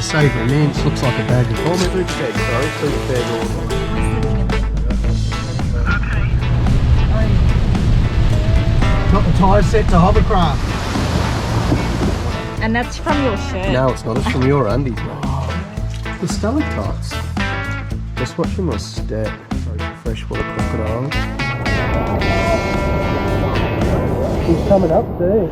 a savoury mince, looks like a bag of vomit. Fruit bag, sorry, fruit bag order. Got the tyre set to hovercraft. And that's from your shirt. No, it's not. It's from your undies, mate. The stalactites. Just watching my step. Freshwater crocodile. He's coming up too.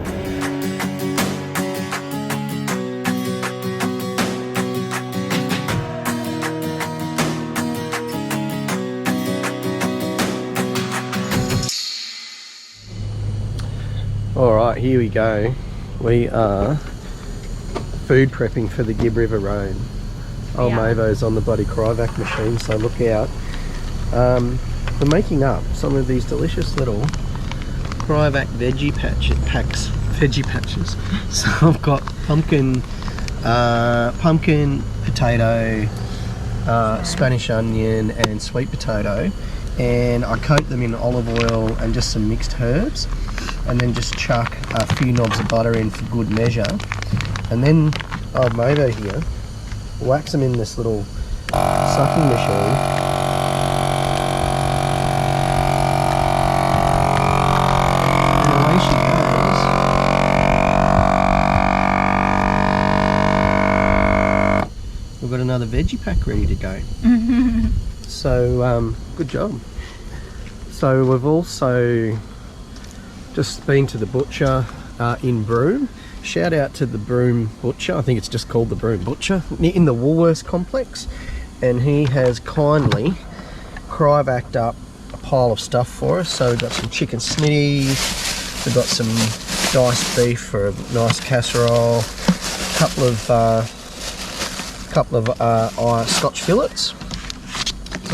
Alright, here we go. We are food prepping for the Gibb River Road. Old Mavo's on the bloody Cryovac machine, so look out. We're making up some of these delicious little Cryovac veggie patches. So I've got pumpkin, potato, Spanish onion and sweet potato, and I coat them in olive oil and just some mixed herbs, and then just chuck a few knobs of butter in for good measure, and then old Mavo here whacks them in this little sucking machine. We've got another veggie pack ready to go. So good job. So we've also just been to the butcher in Broome. Shout out to the Broome Butcher. I think it's just called the Broome Butcher in the Woolworths complex, and he has kindly cryovacked up a pile of stuff for us. So we've got some chicken snitties, we've got some diced beef for a nice casserole, couple of Scotch fillets,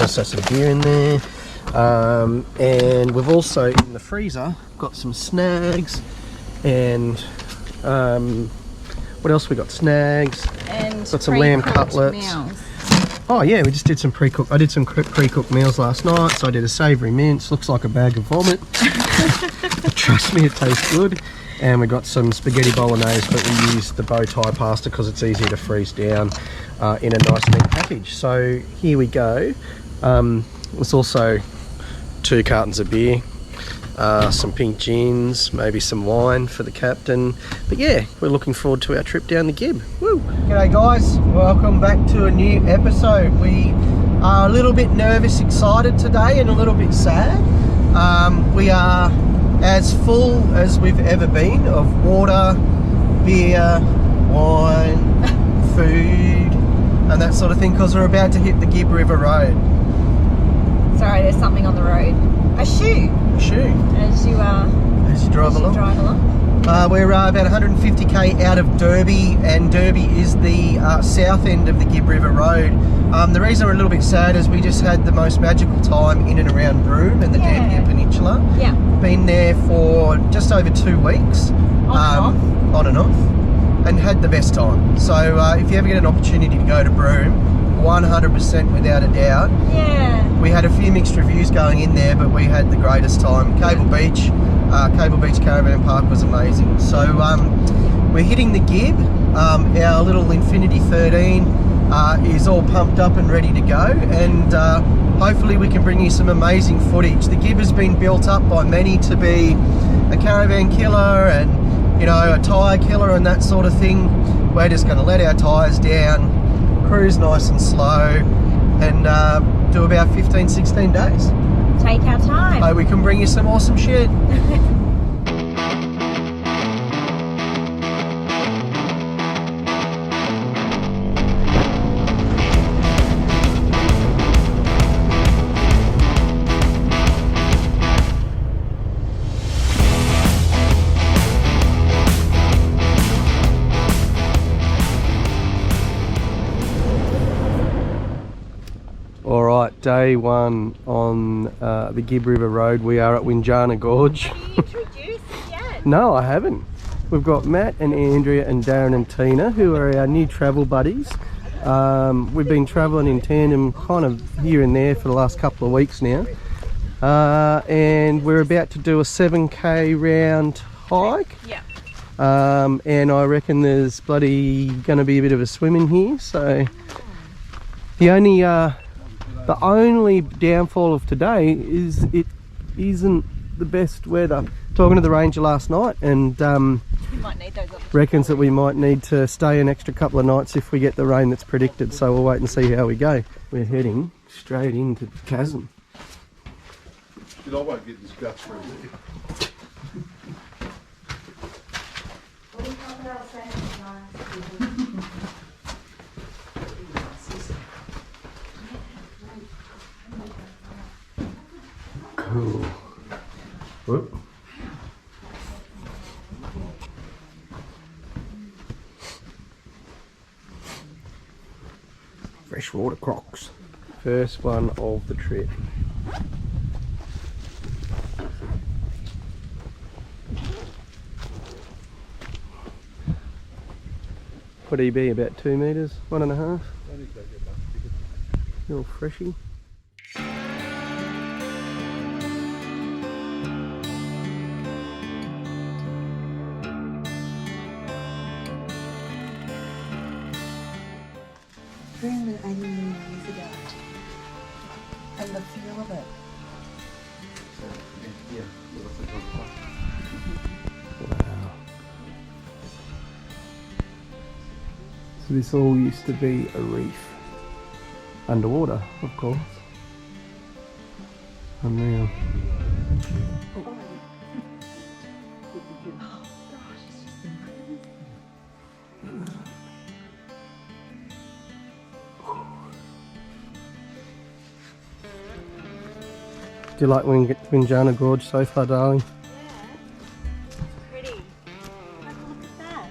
also some beer in there, and we've also in the freezer got some snags, and what else we got? Snags, and got some lamb cutlets. Meals. Oh yeah, we just did some pre-cooked. I did some pre-cooked meals last night, so I did a savoury mince, looks like a bag of vomit. Trust me, it tastes good. And we got some spaghetti bolognese, but we used the bow tie pasta because it's easier to freeze down in a nice neat package. So here we go. There's also 2 cartons of beer, some pink gins, maybe some wine for the captain. But yeah, we're looking forward to our trip down the Gibb. Woo! G'day guys, welcome back to a new episode. We are a little bit nervous, excited today, and a little bit sad. We are as full as we've ever been of water, beer, wine, food, and that sort of thing, because we're about to hit the Gibb River Road. Sorry, there's something on the road. A shoe. A shoe. As you drive along. We're about 150k out of Derby, and Derby is the south end of the Gibb River Road. The reason we're a little bit sad is we just had the most magical time in and around Broome and the Dampier Peninsula. Yeah. Been there for just over 2 weeks. On and off. And had the best time. So if you ever get an opportunity to go to Broome, 100% without a doubt. Yeah. We had a few mixed reviews going in there, but we had the greatest time. Cable Beach Caravan Park was amazing. So we're hitting the Gibb. Our little Infinity 13 is all pumped up and ready to go, and hopefully we can bring you some amazing footage. The Gibb has been built up by many to be a caravan killer and, you know, a tyre killer and that sort of thing. We're just going to let our tyres down, cruise nice and slow, and do about 15-16 days. Take our time. So we can bring you some awesome shit. Alright, day one on the Gibb River Road. We are at Winjana Gorge. Have you introduced it yet? No, I haven't. We've got Matt and Andrea and Darren and Tina, who are our new travel buddies. We've been travelling in tandem kind of here and there for the last couple of weeks now. And we're about to do a 7k round hike. Yeah. and I reckon there's bloody going to be a bit of a swim in here. So the only downfall of today is it isn't the best weather. Talking to the ranger last night, and You might need those reckons that we might need to stay an extra couple of nights if we get the rain that's predicted. So we'll wait and see how we go. We're heading straight into the chasm. I won't get this guts for a bit. Cool. Whoop. Freshwater crocs. First one of the trip. What do you be, about 2 metres? 1.5? Little freshy. Remember 80 million years ago. And the feel of it. Wow. So this all used to be a reef. Underwater, of course. Unreal. Do you like Winjana Gorge so far, darling? Yeah. It's pretty. Have a look at that.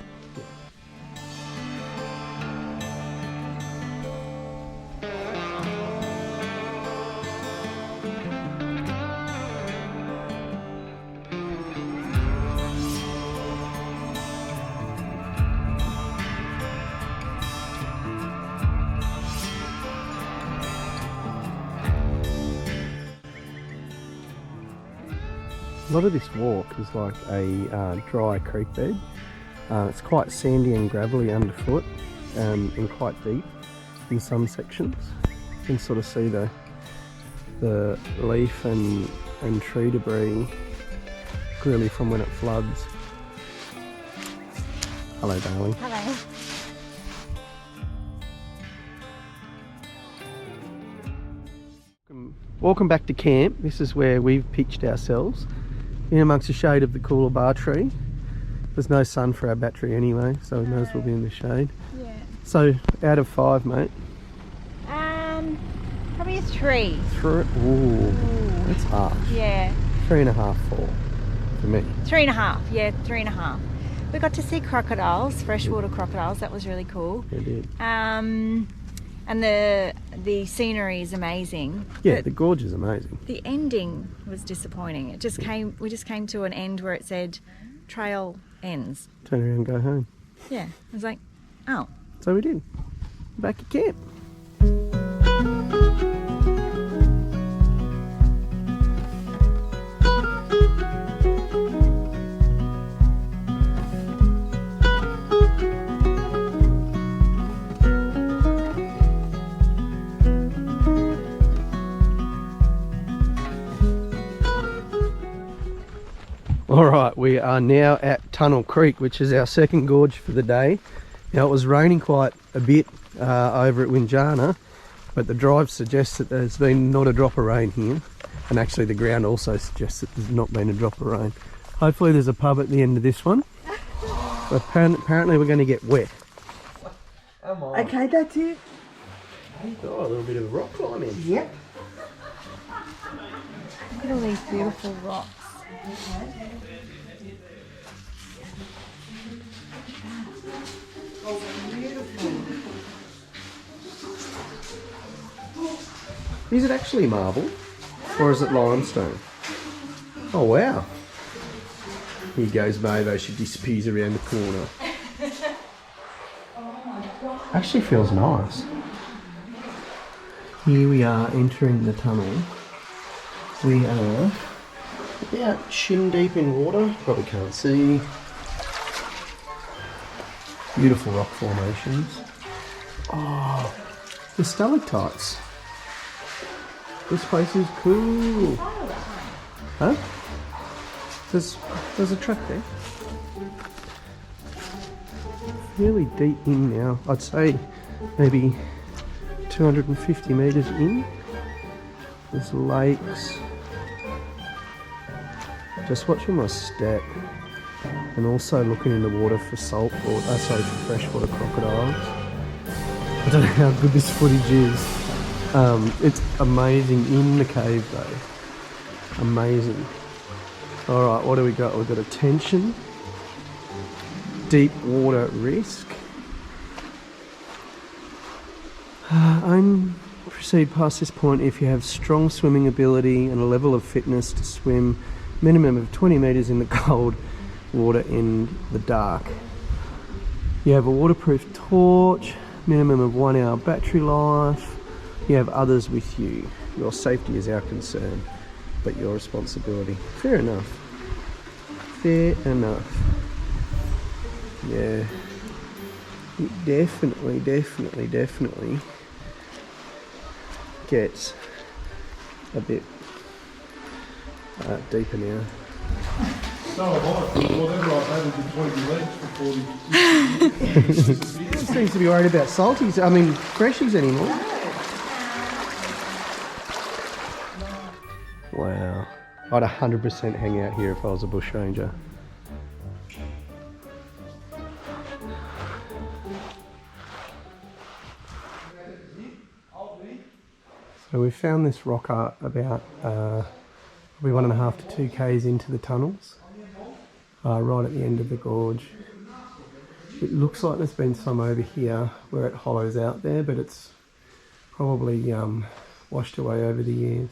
A lot of this walk is like a dry creek bed. It's quite sandy and gravelly underfoot, and quite deep in some sections. You can sort of see the leaf and tree debris really from when it floods. Hello, darling. Hello. Welcome back to camp. This is where we've pitched ourselves, in amongst the shade of the Coolabah tree. There's no sun for our battery anyway, so we may as well be in the shade. Yeah. So, out of 5, mate? Probably a 3. Ooh, that's harsh. Yeah. 3.5, 4 for me. 3.5. Yeah, 3.5. We got to see crocodiles, freshwater crocodiles. That was really cool. We did. And the scenery is amazing. Yeah, but the gorge is amazing. the ending was disappointing. It just came. We just came to an end where it said, "Trail ends." Turn around and go home. Yeah. I was like, oh. So we did. Back at camp. Alright, we are now at Tunnel Creek, which is our second gorge for the day. Now, it was raining quite a bit over at Winjana, but the drive suggests that there's been not a drop of rain here. And actually the ground also suggests that there's not been a drop of rain. Hopefully there's a pub at the end of this one. But apparently we're going to get wet. Okay, that's it. Oh, a little bit of rock climbing. Yep. Look at all these beautiful rocks. Is it actually marble? Or is it limestone? Oh wow. Here goes Mavo, she disappears around the corner. Actually feels nice. Here we are entering the tunnel. We are about shin deep in water, probably can't see. Beautiful rock formations. Oh, the stalactites. This place is cool. Huh? There's a track there. Really deep in now. I'd say maybe 250 metres in. There's lakes. Just watching my step. And also looking in the water for for freshwater crocodiles. I don't know how good this footage is. It's amazing in the cave though. Amazing. Alright, what do we got? We've got a tension, deep water risk. Proceed past this point if you have strong swimming ability and a level of fitness to swim minimum of 20 metres in the cold water in the dark. You have a waterproof torch, minimum of 1 hour battery life. You have others with you. Your safety is our concern, but your responsibility. Fair enough. Fair enough. Yeah. It definitely gets a bit deeper now. So whatever I've had in 20 legs for 40 No one seems to be worried about salties, freshies anymore. Wow. I'd 100% hang out here if I was a bushranger. So we found this rock art about probably 1.5 to 2 k's into the tunnels, right at the end of the gorge. It looks like there's been some over here where it hollows out there, but it's probably washed away over the years.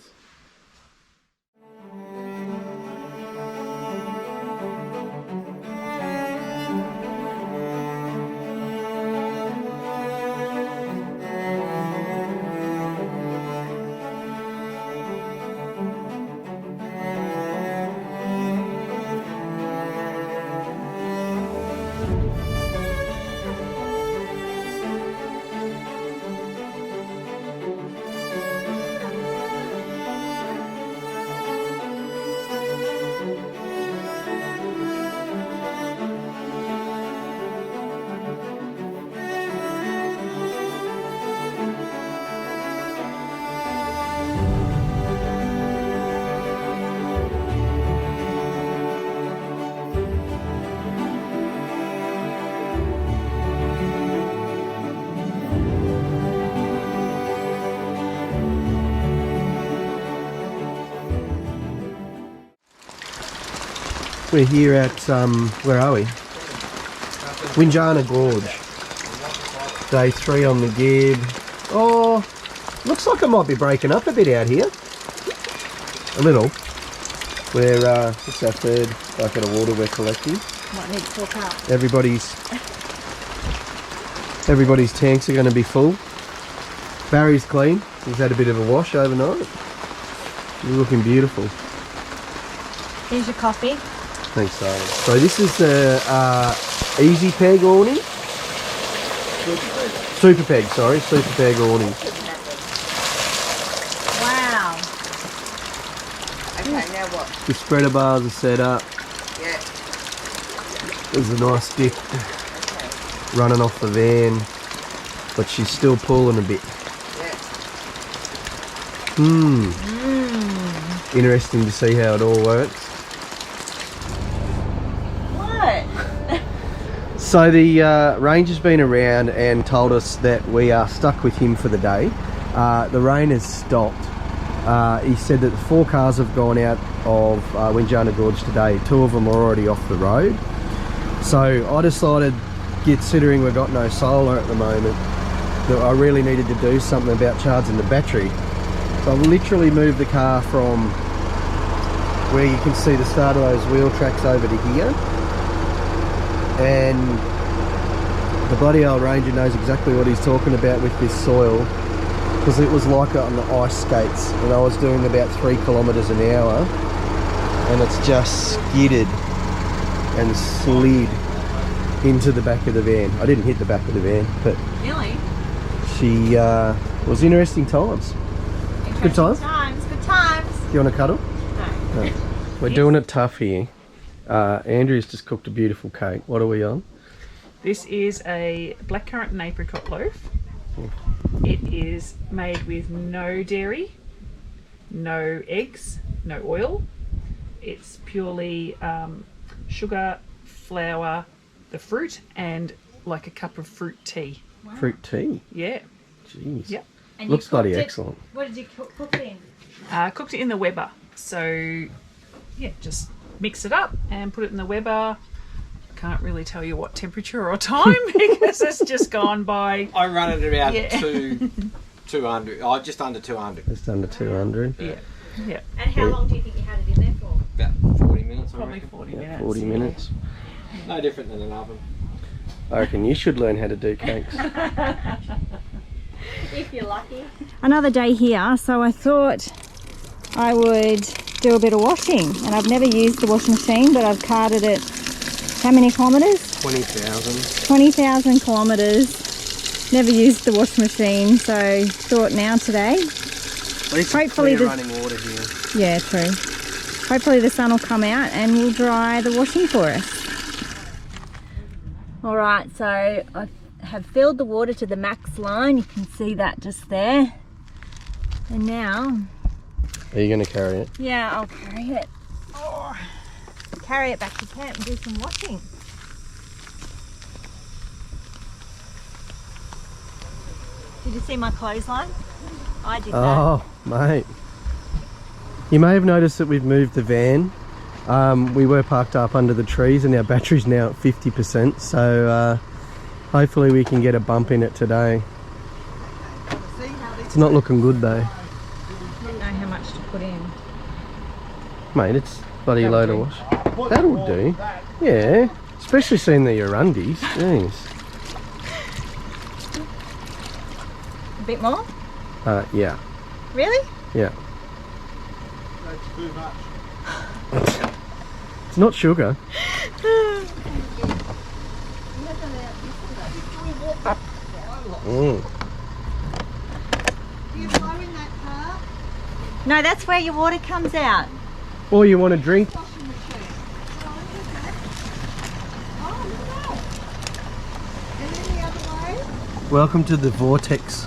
We're here at, where are we? Winjana Gorge. Day 3 on the Gibb. Oh, looks like it might be breaking up a bit out here. A little. We're, it's our 3rd bucket of water we're collecting. Might need to fork up. Everybody's tanks are going to be full. Barry's clean. He's had a bit of a wash overnight. You're looking beautiful. Here's your coffee. Thanks, darling. So this is the easy peg awning. Super peg, sorry. Super peg awning. Wow. Okay, now what? The spreader bars are set up. Yeah. There's a nice stick running off the van, but she's still pulling a bit. Yeah. Interesting to see how it all works. So the ranger's been around and told us that we are stuck with him for the day. The rain has stopped. He said that 4 cars have gone out of Winjana Gorge today. 2 of them are already off the road. So I decided, considering we've got no solar at the moment, that I really needed to do something about charging the battery. So I've literally moved the car from where you can see the start of those wheel tracks over to here. And the bloody old ranger knows exactly what he's talking about with this soil, because it was like it on the ice skates, and I was doing about 3 kilometres an hour, and it's just skidded and slid into the back of the van. I didn't hit the back of the van, but Really? she was interesting times. Good times? Good times. Do you want to cuddle? No. No. We're doing it tough here. Andrea's just cooked a beautiful cake. What are we on? This is a blackcurrant and apricot loaf. It is made with no dairy, no eggs, no oil. It's purely sugar, flour, the fruit, and like a cup of fruit tea. Wow. Fruit tea? Yeah. Jeez. Yep. And Looks bloody it, excellent. What did you cook it in? Cooked it in the Weber. So, yeah, just mix it up and put it in the Weber. Can't really tell you what temperature or time because it's just gone by. I run it about 200. Oh, just under 200. Just under 200. Yeah. Yeah. And how long do you think you had it in there for? About 40 minutes. I Probably reckon. 40 Yeah, minutes. 40 minutes. No different than an oven. I reckon you should learn how to do cakes. If you're lucky. Another day here, so I thought I would do a bit of washing. And I've never used the washing machine, but I've carted it, how many kilometres? 20,000. 20,000 kilometres. Never used the washing machine, so thought now today. At least Hopefully it's the- running water here. Yeah, true. Hopefully the sun will come out and will dry the washing for us. Alright, so I have filled the water to the max line. You can see that just there. And now, Are you going to carry it? yeah, I'll carry it. Oh, carry it back to camp and do some washing. Did you see my clothesline? I did that. Oh, mate. You may have noticed that we've moved the van. We were parked up under the trees and our battery's now at 50%, so hopefully we can get a bump in it today. It's not looking good though. I didn't know how much to put in. Mate, it's bloody load of wash. That'll do. Yeah, especially seeing that you're undies. Jeez. A bit more? Yeah. Really? Yeah. That's too much. It's not sugar. Mm. No, that's where your water comes out. Or you want a drink? Welcome to the vortex.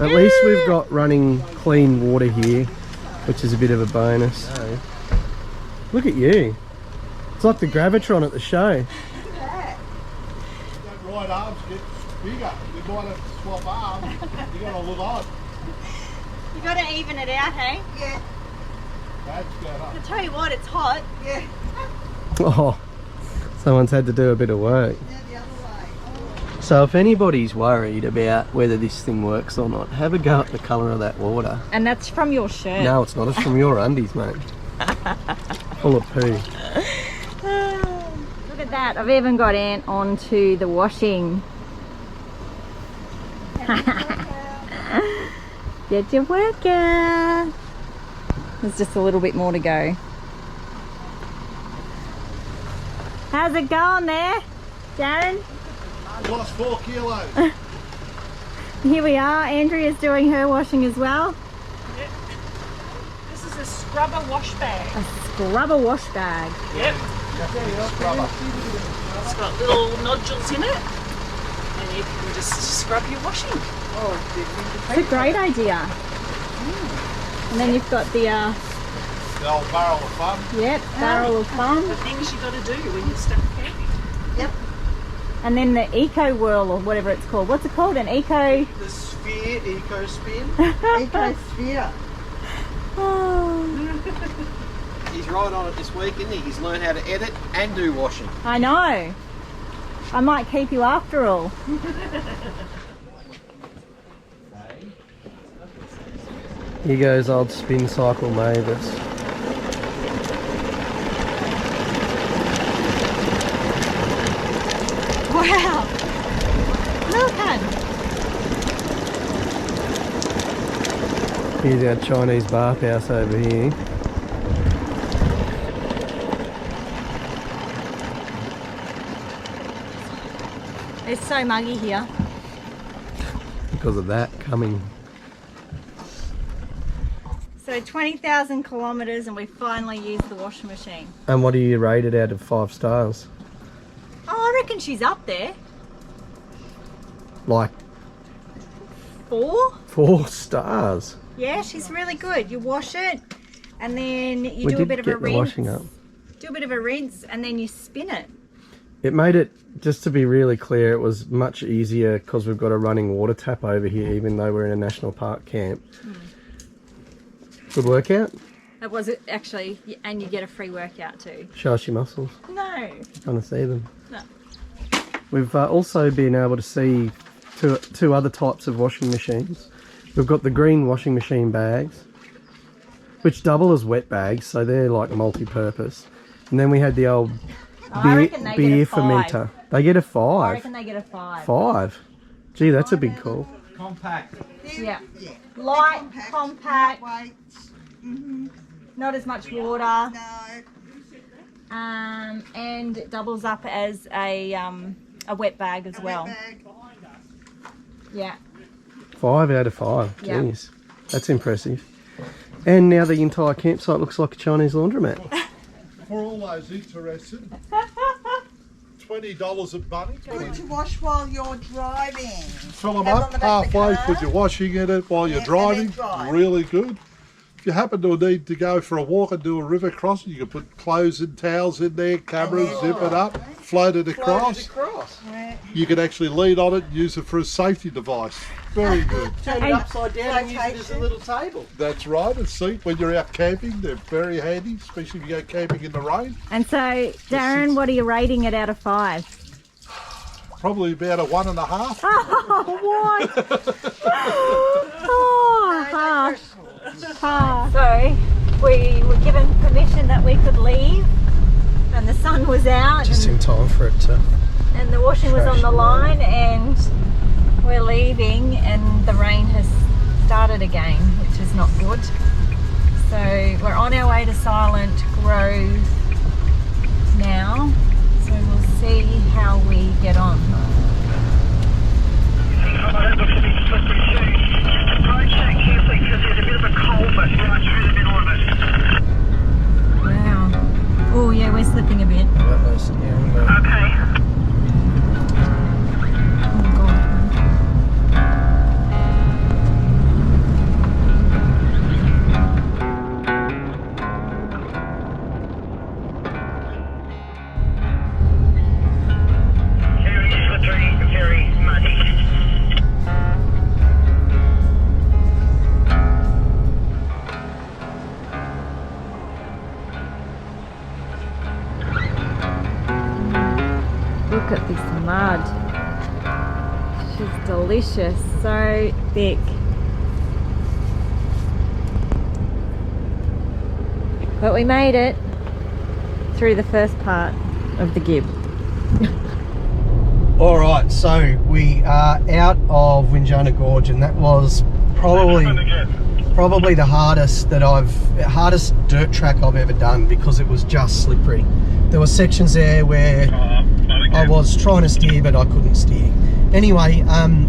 At least we've got running clean water here, which is a bit of a bonus. Look at you. It's like the Gravitron at the show. That right arms get bigger. You might have to swap arms. You got to look odd. You got to even it out, hey? Yeah, That's better. I tell you what, it's hot. yeah. Oh, someone's had to do a bit of work. Yeah, the other way. So if anybody's worried about whether this thing works or not, have a go at the colour of that water. And that's from your shirt. No, it's not. It's from your undies, mate. Full of poo. Look at that. I've even got Ant onto the washing. Get your workout. There's just a little bit more to go. How's it going there, Darren? I lost 4 kilos. Here we are. Andrea's doing her washing as well. This is a scrubber wash bag. A scrubber wash bag. Yep. Scrubber. It's got little nodules in it. And you can just scrub your washing. It's a great idea. And then you've got the The old barrel of fun. barrel of fun. The things you got to do when you start camping. And then the eco whirl or whatever it's called. What's it called? An eco. The sphere, eco spin. Ecosphere. Oh, He's right on it this week, isn't he? He's learned how to edit and do washing. I know. I might keep you after all. Here goes old spin cycle Mavis. Wow. Look at. Here's our Chinese bathhouse over here. It's so muggy here. Because of that coming. So 20,000 kilometres and we finally used the washing machine. And what do you rate it out of 5 stars? Oh, I reckon she's up there. Like 4? 4 stars. Yeah, she's really good. You wash it and then you We do a did bit of a get the rinse. washing up. Do a bit of a rinse and then you spin it. It made it, just to be really clear, it was much easier because we've got a running water tap over here, even though we're in a national park camp. Good workout? That was it actually, and you get a free workout too. Show us your muscles. No. Trying to see them. No. We've also been able to see two other types of washing machines. We've got the green washing machine bags, which double as wet bags, so they're like multi-purpose. And then we had the old beer fermenter. They get a 5. I reckon they get a 5. 5? Gee, that's a big call. Compact. Yeah. Light, compact, Weights. not as much water, No. and it doubles up as a wet bag as well. Bag. Yeah. 5 out of 5. Yeah. Jeez, that's impressive. And now the entire campsite looks like a Chinese laundromat. For all those interested, $20 a bunny. Good to wash while you're driving. Fill them Have up on the back of the halfway, car. put your washing in it while you're Yeah, and driving. then drive. Really good. If you happen to need to go for a walk and do a river crossing, you can put clothes and towels in there, cameras, then zip it up, float it across. Yeah. You can actually lean on it and use it for a safety device. Very good. Turn it upside down and use it as a little table. That's right. And see, when you're out camping, they're very handy, especially if you go camping in the rain. And so, Darren, what are you rating it out of 5? Probably about a 1.5. Oh, what? Oh, half. Half. So, we were given permission that we could leave, and the sun was out, Just in time for it to... and the washing was on the line, and we're leaving, and the rain has started again, which is not good. So we're on our way to Silent Grove now, so we'll see how we get on. Wow. Oh yeah, we're slipping a bit. Okay. Oh god. Very slippery, very muddy. Look at this mud. She's delicious, so thick. But we made it through the first part of the Gibb. Alright, so we are out of Winjana Gorge, and that was probably the hardest dirt track I've ever done, because it was just slippery. There were sections there where I was trying to steer but I couldn't steer. Anyway,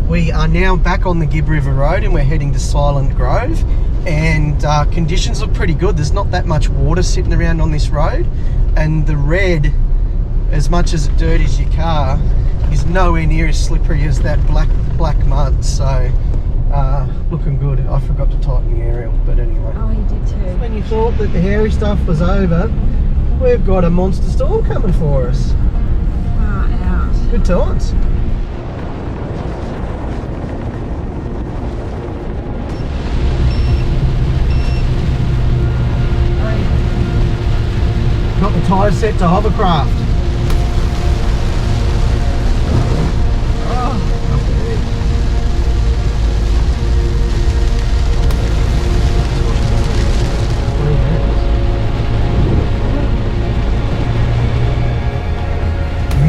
we are now back on the Gibb River Road and we're heading to Silent Grove, and conditions look pretty good. There's not that much water sitting around on this road, and the red, as much as it dirties your car, is nowhere near as slippery as that black mud. So looking good. I forgot to tighten the aerial, but anyway. Oh, you did too. When you thought that the hairy stuff was over, we've got a monster storm coming for us. Far out. Good times. Got the tyres set to hovercraft.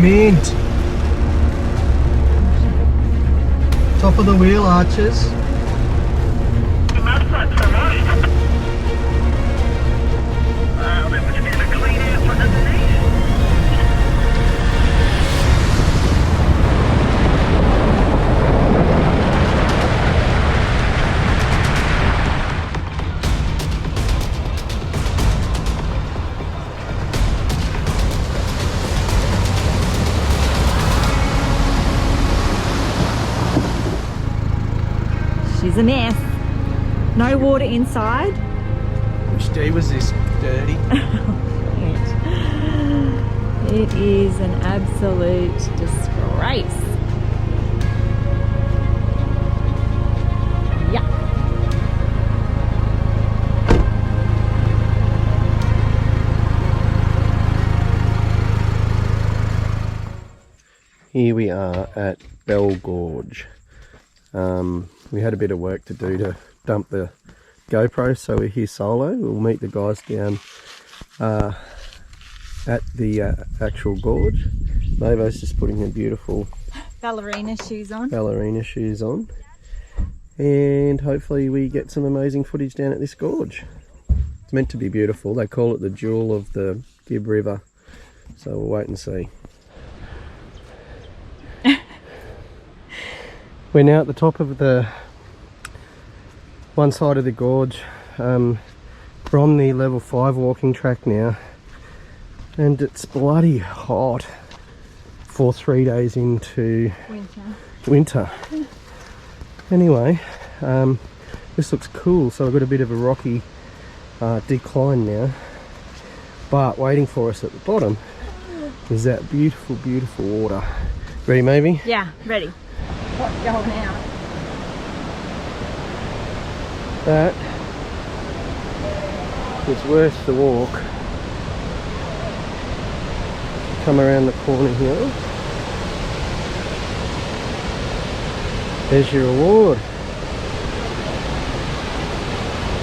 Mint. Top of the wheel arches. The mud flaps are washed. There must be a clean air for underneath. a mess. No water inside. Which day was this dirty? It is an absolute disgrace. Yeah. Here we are at Gorge. We had a bit of work to do to dump the GoPro, so we're here solo. We'll meet the guys down at the actual gorge. Mavo's just putting her beautiful Ballerina shoes on. And hopefully we get some amazing footage down at this gorge. It's meant to be beautiful. They call it the jewel of the Gibb River, so we'll wait and see. We're now at the top of the one side of the gorge. We're on the level 5 walking track now, and it's bloody hot for 3 days into winter. Anyway, this looks cool. So I've got a bit of a rocky decline now, but waiting for us at the bottom is that beautiful, beautiful water. Ready, maybe? Yeah, ready. What's going out? That is worth the walk. Come around the corner here. There's your reward.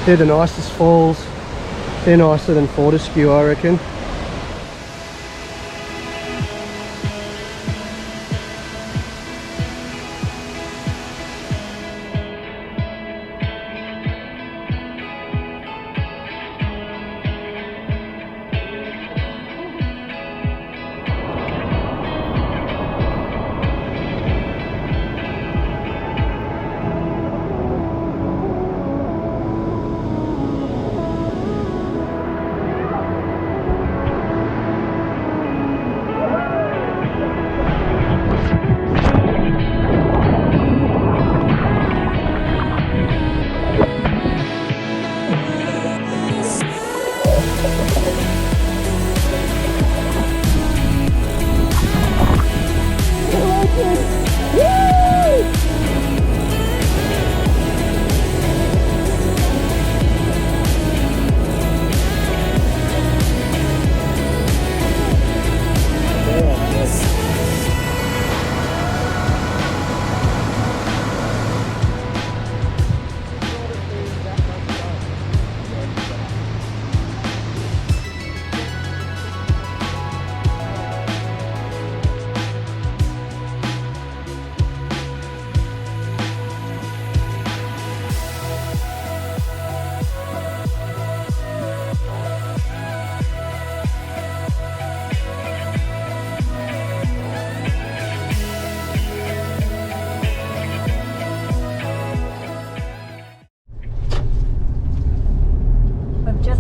They're the nicest falls. They're nicer than Fortescue, I reckon.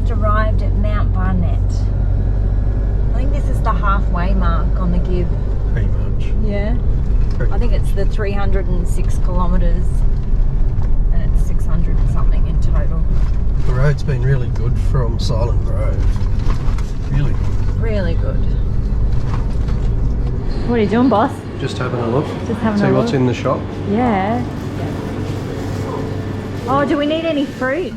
Arrived at Mount Barnett. I think this is the halfway mark on the Gibb. Pretty much. Yeah. I think it's the 306 kilometres and it's 600 and something in total. The road's been really good from Silent Grove. Really good. Really good. What are you doing, boss? Just having a look. Just having See a look. what's in the shop. Yeah. Oh, do we need any fruit?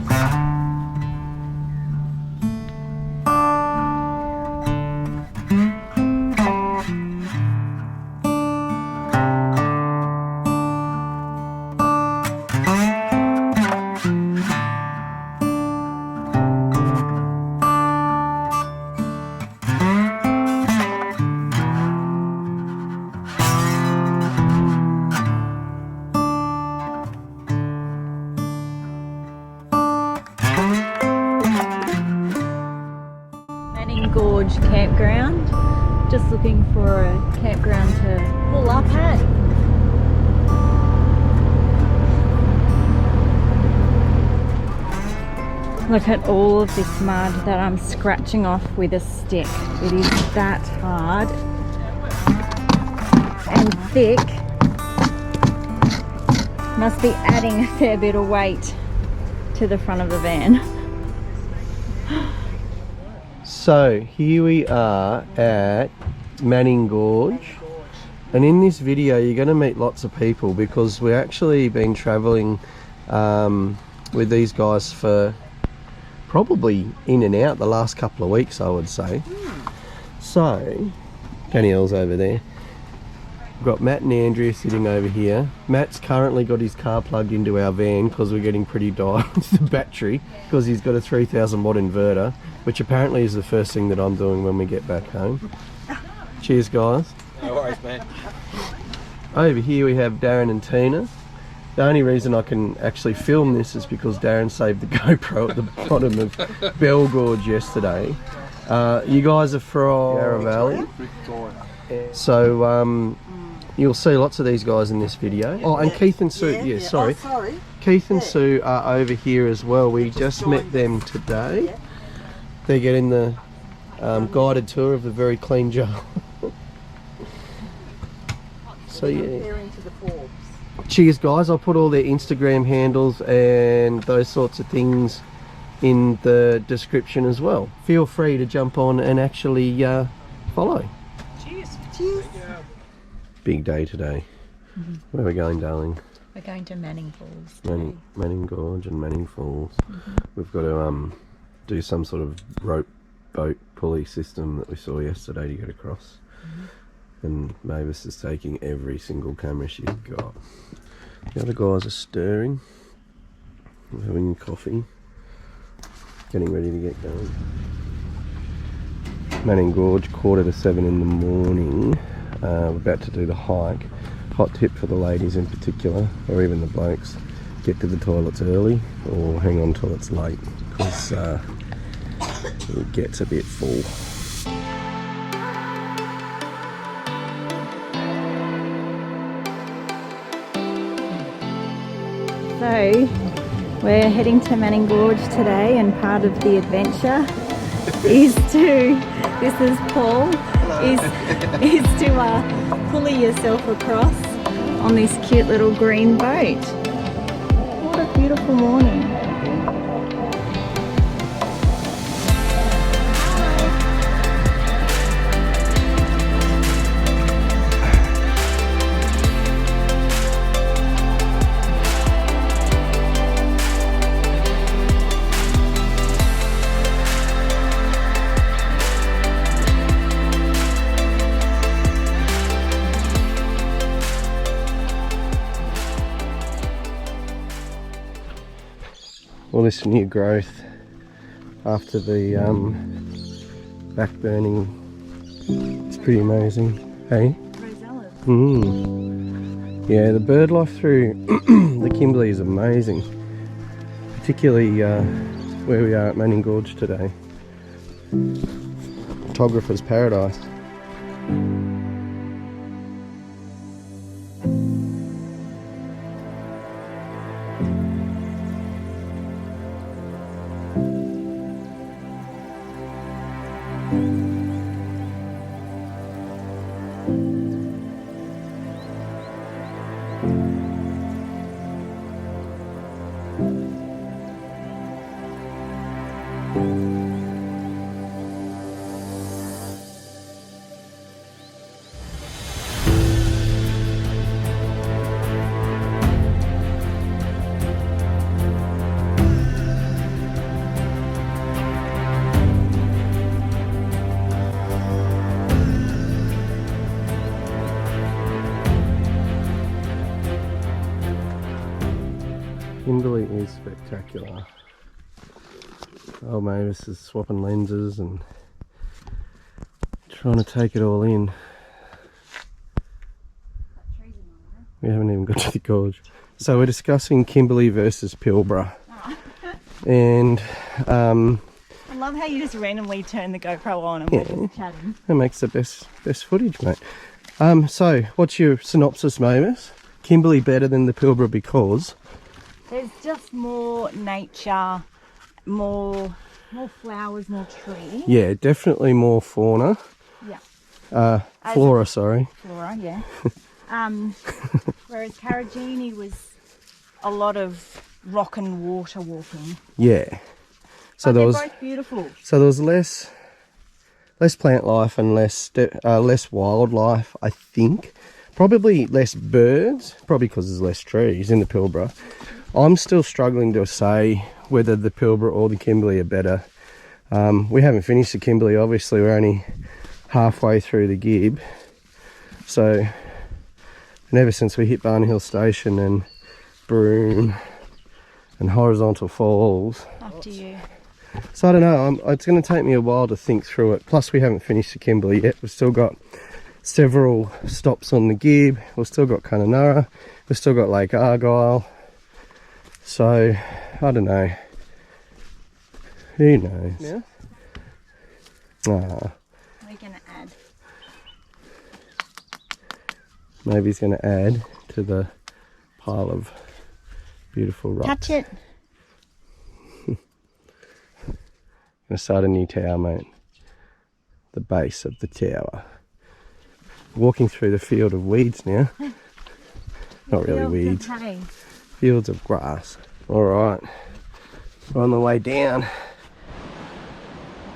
Gorge campground. Just looking for a campground to pull up at. Look at all of this mud that I'm scratching off with a stick. It is that hard and thick. Must be adding a fair bit of weight to the front of the van. So here we are at Manning Gorge, and in this video you're going to meet lots of people because we've actually been travelling with these guys for probably in and out the last couple of weeks, I would say. So Danielle's over there. We've got Matt and Andrea sitting over here. Matt's currently got his car plugged into our van because we're getting pretty dire with the battery because he's got a 3000 watt inverter, which apparently is the first thing that I'm doing when we get back home. Cheers guys. No worries, man. Over here we have Darren and Tina. The only reason I can actually film this is because Darren saved the GoPro at the bottom of Bell Gorge yesterday. You guys are from Yarra Valley. So you'll see lots of these guys in this video. Oh, and Keith and Sue, sorry. Oh, sorry. Keith and Sue are over here as well. We just met them today. They're getting the guided tour of the very clean Jawa. So yeah. Cheers guys, I'll put all their Instagram handles and those sorts of things in the description as well. Feel free to jump on and actually follow. Cheers. Cheers. Big day today. Where are we going, darling? We're going to Manning Falls. Manning Gorge and Manning Falls. We've got to do some sort of rope boat pulley system that we saw yesterday to get across. And Mavis is taking every single camera she's got. The other guys are stirring. We're having coffee. Getting ready to get going. Manning Gorge, 6:45 in the morning. We're about to do the hike. Hot tip for the ladies in particular, or even the blokes, get to the toilets early or hang on till it's late because it gets a bit full. So we're heading to Manning Gorge today, and part of the adventure is to, this is Paul, is to pulley yourself across on this cute little green boat. What a beautiful morning. All this new growth after the back burning, it's pretty amazing, hey? Yeah, the bird life through the Kimberley is amazing, particularly where we are at Manning Gorge today. Photographer's paradise. Kimberley is spectacular. Oh, Mavis is swapping lenses and trying to take it all in. We haven't even got to the gorge. So we're discussing Kimberley versus Pilbara. And I love how you just randomly turn the GoPro on and we're just chatting. That makes the best footage, mate. So what's your synopsis, Mavis? Kimberley better than the Pilbara because? There's just more nature, more flowers, more trees. Yeah, definitely more fauna. Yeah. Flora, sorry. Flora, yeah. Whereas Karajini was a lot of rock and water walking. Yeah. So But there they're was both beautiful. so there was less plant life and less wildlife, I think. Probably less birds, probably because there's less trees in the Pilbara. I'm still struggling to say whether the Pilbara or the Kimberley are better. We haven't finished the Kimberley, obviously. We're only halfway through the Gibb. So, and ever since we hit Barn Hill Station and Broome and Horizontal Falls. Up to you. So I don't know, it's going to take me a while to think through it. Plus we haven't finished the Kimberley yet. We've still got several stops on the Gibb. We've still got Kununurra. We've still got Lake Argyle. So, I don't know. Who knows? Yeah. What are you going to add? Maybe he's going to add to the pile of beautiful rocks. Touch it. Going to start a new tower, mate. The base of the tower. Walking through the field of weeds now. Not really weeds. Fields of grass. Alright. We're on the way down.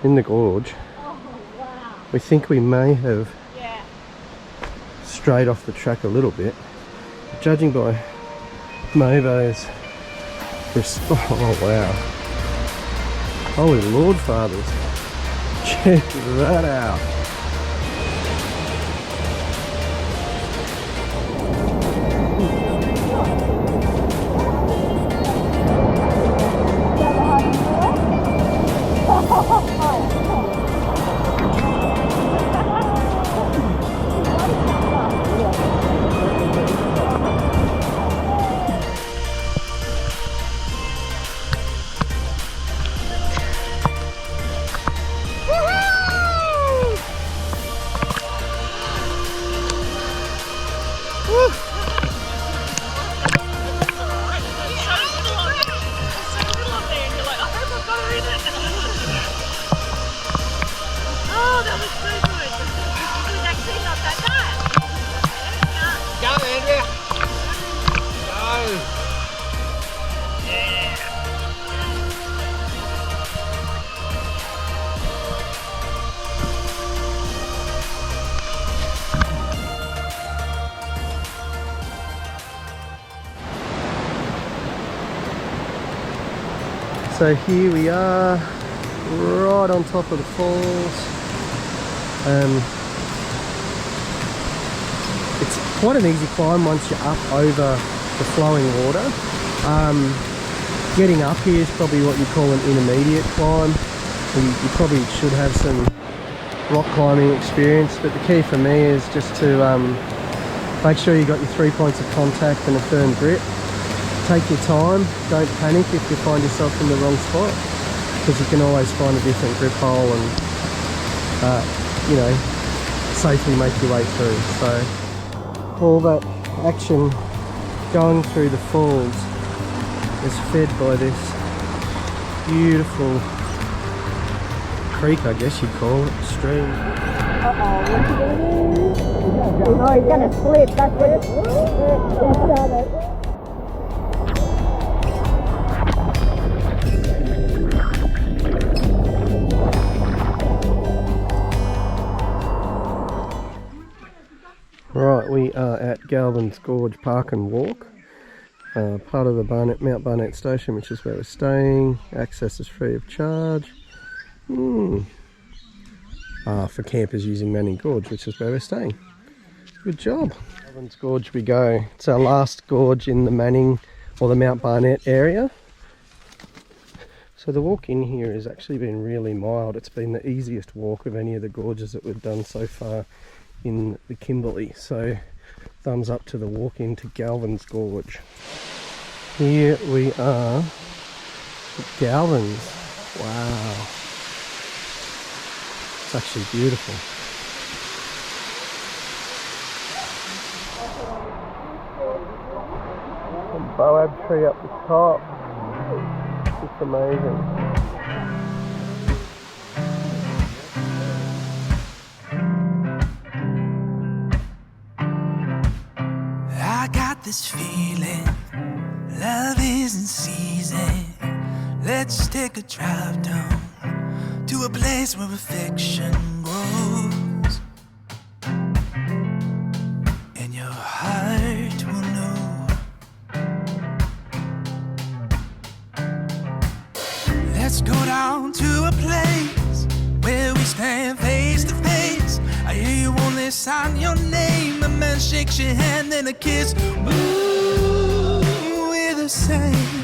In the gorge. Oh, wow. We think we may have Yeah. strayed off the track a little bit. Judging by Movo's oh wow. Holy Lord, fathers. Check that out. So here we are, right on top of the falls. It's quite an easy climb once you're up over the flowing water. Getting up here is probably what you call an intermediate climb. You probably should have some rock climbing experience, but the key for me is just to make sure you got your 3 points of contact and a firm grip. Take your time, don't panic if you find yourself in the wrong spot, because you can always find a different grip hole and you know, safely make your way through. So all that action going through the falls is fed by this beautiful creek, I guess you'd call it, stream. Uh-oh, what's he going to do? Oh, he's going to slip, that's what it. Right, we are at Galvin's Gorge Park and Walk, part of the Mount Barnett Station, which is where we're staying. Access is free of charge. For campers using Manning Gorge, which is where we're staying. Good job. Galvin's Gorge we go. It's our last gorge in the Manning or the Mount Barnett area. So the walk in here has actually been really mild. It's been the easiest walk of any of the gorges that we've done so far in the Kimberley. So thumbs up to the walk into Galvin's Gorge. Here we are at Galvin's. Wow. It's actually beautiful. A boab tree up the top. It's amazing. I got this feeling Love isn't season. Let's take a drive down to a place where affection grows, and your heart will know. Let's go down to a place where we stand face to face. I hear you only sign your name. A man shakes your hand and a kiss. Ooh, we're the same.